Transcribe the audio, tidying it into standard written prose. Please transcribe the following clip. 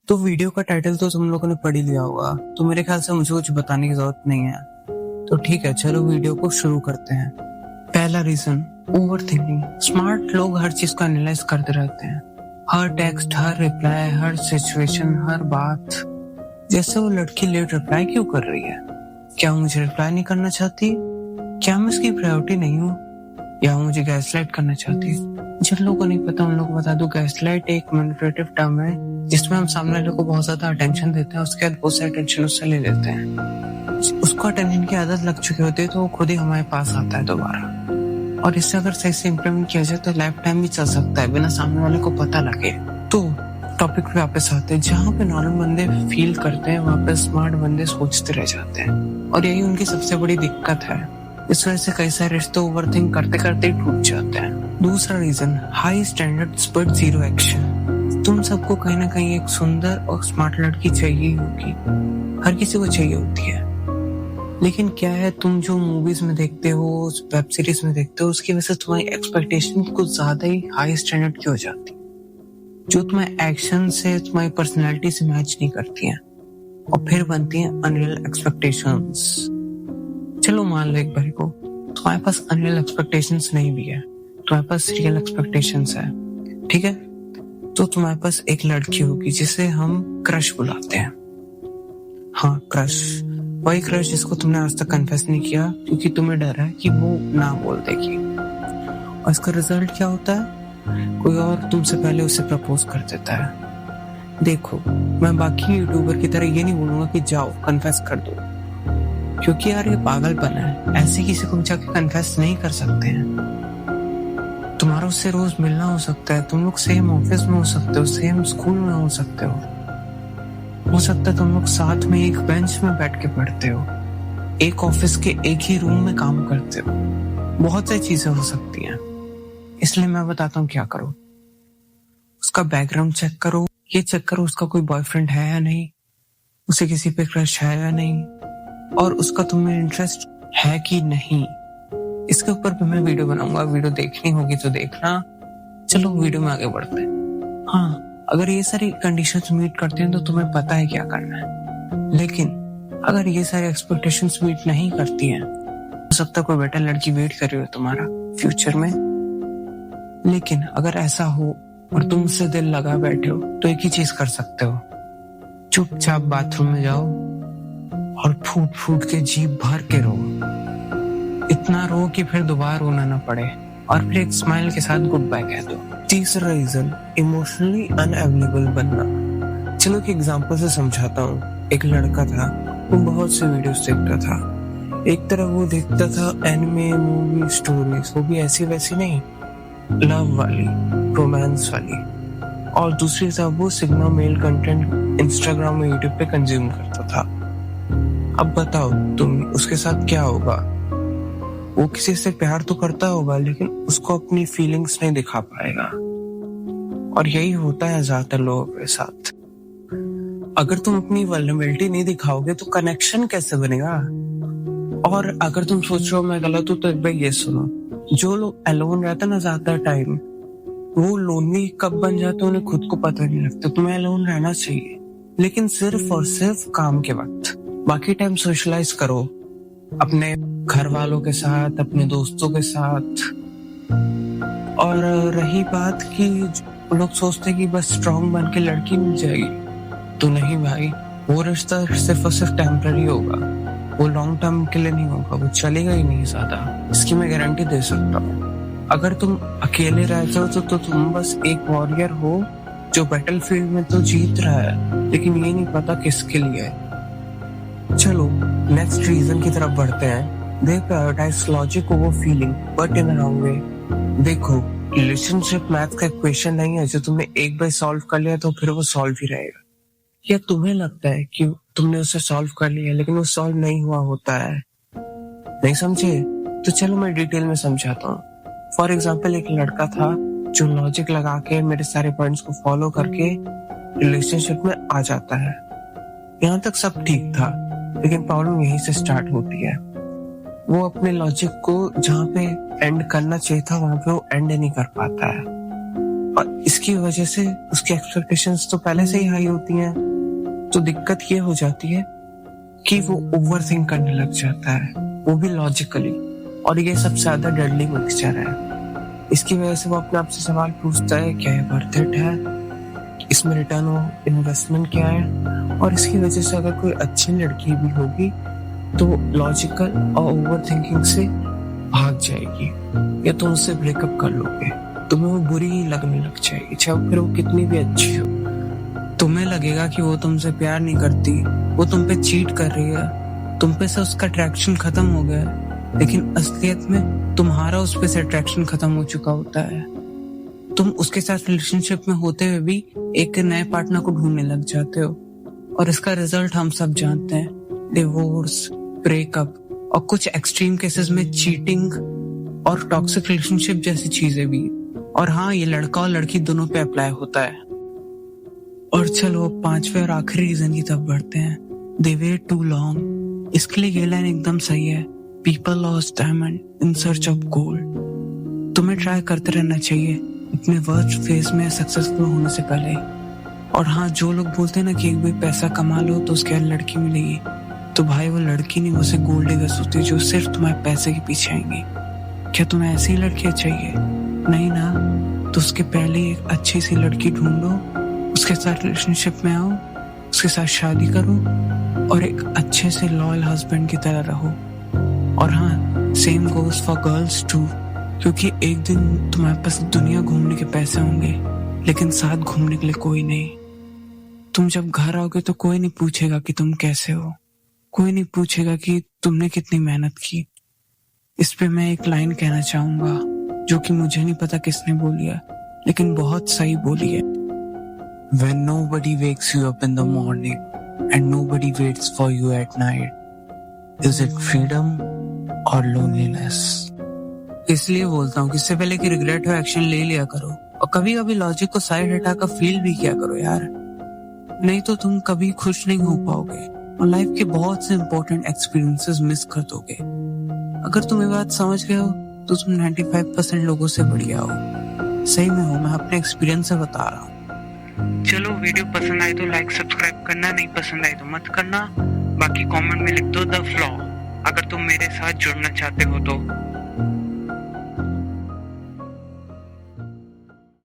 तो वीडियो का टाइटल तो तुम लोगों ने पढ़ ही लिया होगा, तो मेरे ख्याल से मुझे कुछ बताने की जरूरत नहीं है। तो ठीक है, चलो वीडियो को शुरू करते हैं। पहला रीजन, ओवर थिंकिंग। स्मार्ट लोग हर चीज को एनालाइज करते रहते हैं, हर टेक्स्ट, हर रिप्लाई, हर सिचुएशन, हर बात। जैसे वो लड़की लेट रिप्लाई क्यों कर रही है? क्या वो मुझे रिप्लाई नहीं करना चाहती? क्या मैं उसकी प्रायोरिटी नहीं हूँ? या वो मुझे गैसलाइट करना चाहती है? जिन लोगों को नहीं पता उन लोगों को बता दो, गैसलाइट एक मैनिपुलेटिव टर्म है जिसमें हम सामने वाले को बहुत ज्यादा अटेंशन देते हैं, उसके बाद बहुत सारी अटेंशन उससे ले लेते हैं। उसको अटेंशन की आदत लग चुकी होती है तो वो खुद ही हमारे पास आता है दोबारा। और इससे अगर सही से इम्प्लीमेंट किया जाए तो लाइफ टाइम भी चल सकता है बिना सामने वाले को पता लगे। तो टॉपिक पे वापस आते हैं। जहाँ पे नॉर्मल बंदे फील करते हैं वहाँ पे स्मार्ट बंदे सोचते रह जाते हैं, और यही उनकी सबसे बड़ी दिक्कत है। इस वजह से कई सारे रिश्ते ओवरथिंक करते करते ही टूट जाते हैं। दूसरा reason, high standards but zero action. तुम सबको कहीं ना कहीं एक सुंदर और स्मार्ट लड़की चाहिए होगी, हर किसी को चाहिए होती है। लेकिन क्या है, तुम जो मूवीज में देखते हो, वेब सीरीज में देखते हो, उसकी वजह से तुम्हारी एक्सपेक्टेशन कुछ ज्यादा ही हाई स्टैंडर्ड की हो जाती है, जो तुम्हारे एक्शन से, तुम्हारी पर्सनैलिटी से मैच नहीं करती हैं, और फिर बनती हैं अनरियल एक्सपेक्टेशंस। चलो मान लो एक बार को तुम्हारे पास अनरियल एक्सपेक्टेशंस नहीं भी है, तुम्हारे पास रियल एक्सपेक्टेशंस है, ठीक है? तो तुम्हारे पास एक लड़की होगी जिसे हम क्रश बुलाते हैं। हाँ, क्रश, वही क्रश जिसको तुमने आज तक कन्फेस नहीं किया क्योंकि तुम्हें डर है कि वो ना बोल देगी। और इसका रिजल्ट क्या होता है? कोई और तुमसे पहले उसे प्रपोज कर देता है। देखो, मैं बाकी यूट्यूबर की तरह ये नहीं बोलूंगा कि जाओ कन्फेस कर दो, क्योंकि यार ये पागलपन है। ऐसे किसी को जाके कन्फेस नहीं कर सकते हैं। तुम्हारा उससे रोज मिलना हो सकता है, तुम लोग सेम ऑफिस में हो सकते हो, सेम स्कूल में हो सकते हो सकता है तुम लोग साथ में एक बेंच में बैठ के पढ़ते हो, एक ऑफिस के एक ही रूम में काम करते हो, बहुत सारी चीजें हो सकती हैं। इसलिए मैं बताता हूँ क्या करो। उसका बैकग्राउंड चेक करो, ये चेक करो उसका कोई बॉयफ्रेंड है या नहीं, उसे किसी पे क्रश है या नहीं, और उसका तुम्हें इंटरेस्ट है कि नहीं। इसके ऊपर भी मैं वीडियो बनाऊंगा, वीडियो देखनी होगी तो देखना। चलो वीडियो में आगे बढ़ते हैं। हाँ, अगर ये सारी कंडीशंस मीट करते हैं तो तुम्हें पता है क्या करना है। लेकिन अगर ये सारी एक्सपेक्टेशंस मीट नहीं करती हैं, हो सकता है कोई बेटर लड़की वेट कर रही हो तुम्हारा फ्यूचर में। लेकिन अगर ऐसा हो और तुम उससे दिल लगा बैठे हो तो एक ही चीज कर सकते हो, चुपचाप बाथरूम में जाओ और फूट फूट के जीभ भर के रो, इतना रो कि फिर दोबारा रोना ना पड़े, और फिर एक स्माइल के साथ गुड बाय कह दो। तीसरा रीजन, इमोशनली अनअवेलेबल बनना। चलो एक एग्जांपल से समझाता हूँ। एक लड़का था, वो बहुत से वीडियोस देखता था। एक तरफ वो देखता था एनिमे, मूवी, स्टोरीज, वो भी ऐसी वैसी नहीं, लव वाली, रोमांस वाली, और दूसरी तरफ वो सिग्मा मेल कंटेंट इंस्टाग्राम और यूट्यूब पे कंज्यूम करता था। अब बताओ तुम, उसके साथ क्या होगा? वो किसी से प्यार तो करता होगा लेकिन उसको अपनी फीलिंग्स नहीं दिखा पाएगा, और यही होता है ज्यादातर लोगों के साथ। अगर तुम अपनी वल्नरेबिलिटी नहीं दिखाओगे तो कनेक्शन कैसे बनेगा? और अगर तुम सोच रहे हो मैं गलत हूं तो एक बार ये सुनो, जो लोग अलोन रहते ना ज्यादा टाइम, वो लोनली कब बन जाते हैं उन्हें खुद को पता नहीं लगता। तुम्हें अलोन रहना चाहिए, लेकिन सिर्फ और सिर्फ काम के वक्त। बाकी टाइम सोशलाइज करो अपने घर वालों के साथ, अपने दोस्तों के साथ। और रही बात कि लोग सोचते कि बस स्ट्रांग बन के लड़की मिल जाएगी, तो नहीं भाई, वो रिश्ता सिर्फ और सिर्फ टेम्पररी होगा, वो लॉन्ग टर्म के लिए नहीं होगा, वो चलेगा ही नहीं ज्यादा, इसकी मैं गारंटी दे सकता हूँ। अगर तुम अकेले रहते हो तो तुम बस एक वॉरियर हो जो बैटलफील्ड में तो जीत रहा है, लेकिन ये नहीं पता किसके लिए है। चलो नेक्स्ट रीजन की तरफ बढ़ते हैं। They prioritize logic over feeling, but in a wrong way. देखो, रिलेशनशिप मैथ का इक्वेशन नहीं है जो तुमने एक बार सॉल्व कर लिया तो फिर वो सॉल्व ही रहेगा। या तुम्हें लगता है कि तुमने उसे सॉल्व कर लिया लेकिन वो सॉल्व नहीं हुआ होता है? नहीं समझे? तो चलो मैं डिटेल में समझाता हूँ। फॉर एग्जाम्पल, एक लड़का था जो लॉजिक लगा के मेरे सारे पॉइंट्स को फॉलो करके रिलेशनशिप में आ जाता है। यहाँ तक सब ठीक था, लेकिन प्रॉब्लम यहीं से स्टार्ट होती है। वो अपने लॉजिक को जहाँ पे एंड करना चाहिए था वहां पे वो एंड नहीं कर पाता है। और इसकी वजह से उसकी एक्सपेक्टेशंस तो पहले से ही हाई होती हैं। तो दिक्कत ये हो जाती है कि वो ओवर थिंक करने लग जाता है, वो भी लॉजिकली। और ये सबसे ज्यादा डेडली मिक्सचर है। इसकी वजह से वो अपने आप से सवाल पूछता है, क्या ये वर्थ इट है, इसमें रिटर्न ऑफ इन्वेस्टमेंट क्या है। और इसकी वजह से अगर कोई अच्छी लड़की भी होगी तो लॉजिकल और ओवर थिंकिंग से भाग जाएगी, या तो उससे ब्रेकअप कर लोगे। तुम्हें वो बुरी ही लगने लग जाएगी, चाहे फिर वो कितनी भी अच्छी हो। तुम्हें लगेगा कि वो तुमसे प्यार नहीं करती, वो तुम पे चीट कर रही है, तुम पे से उसका अट्रैक्शन खत्म हो गया है। लेकिन असलियत में तुम्हारा उस पे से अट्रैक्शन खत्म हो चुका होता है। तुम उसके साथ रिलेशनशिप में होते हुए भी एक नए पार्टनर को ढूंढने लग जाते हो। और इसका रिजल्ट हम सब जानते हैं, डिवोर्स, ब्रेकअप और कुछ एक्सट्रीम केसेस में चीटिंग और टॉक्सिक रिलेशनशिप जैसी चीजें भी। और हाँ, ये लड़का और लड़की दोनों पे अप्लाई होता है। और चलो 5वें और आखिरी रीजन की तरफ बढ़ते हैं, दे वेट टू लॉन्ग। इसके लिए ये लाइन एकदम सही है, people lost diamond in search of gold. तुम्हें ट्राई करते रहना चाहिए अपने वर्स्ट फेज में सक्सेसफुल होने से पहले। और हाँ, जो लोग बोलते हैं ना कि एक बार पैसा कमा लो तो उसके बाद लड़की मिलेगी, तो भाई वो लड़की नहीं, वो सिर्फ गोल्ड डिगर्स होती है जो सिर्फ तुम्हारे पैसे के पीछे आएंगी। क्या तुम्हें ऐसी ही लड़कियां चाहिए? नहीं ना, तो उसके पहले एक अच्छी सी लड़की ढूंढो, उसके साथ रिलेशनशिप में आओ, उसके साथ शादी करो और एक अच्छे से लॉयल हस्बैंड की तरह रहो। और हाँ, same goes for girls too, क्योंकि एक दिन तुम्हारे पास दुनिया घूमने के पैसे होंगे लेकिन साथ घूमने के लिए कोई नहीं। तुम जब घर आओगे तो कोई नहीं पूछेगा कि तुम कैसे हो, कोई नहीं पूछेगा कि तुमने कितनी मेहनत की। इस पे मैं एक लाइन कहना चाहूंगा जो कि मुझे नहीं पता किसने बोली है, लेकिन बहुत सही बोली है। When nobody wakes you up in the morning and nobody waits for you at night, is it freedom or loneliness? इसलिए बोलता हूँ कि इससे पहले कि रिग्रेट हो एक्शन ले लिया करो, और कभी कभी लॉजिक को साइड हटाकर फील भी किया करो यार। नहीं तो तुम कभी खुश नहीं हो पाओगे और लाइफ के बहुत से इंपॉर्टेंट एक्सपीरियंसेस मिस कर दोगे। अगर तुम ये बात समझ गए हो तो तुम 95% लोगों से बढ़िया हो। सही में हो, मैं अपने एक्सपीरियंस से बता रहा हूँ। चलो, वीडियो पसंद आई तो लाइक सब्सक्राइब करना, नहीं पसंद आई तो मत करना। बाकी कमेंट में लिख दो द फ्लॉ, अगर तुम मेरे साथ जुड़ना चाहते हो तो।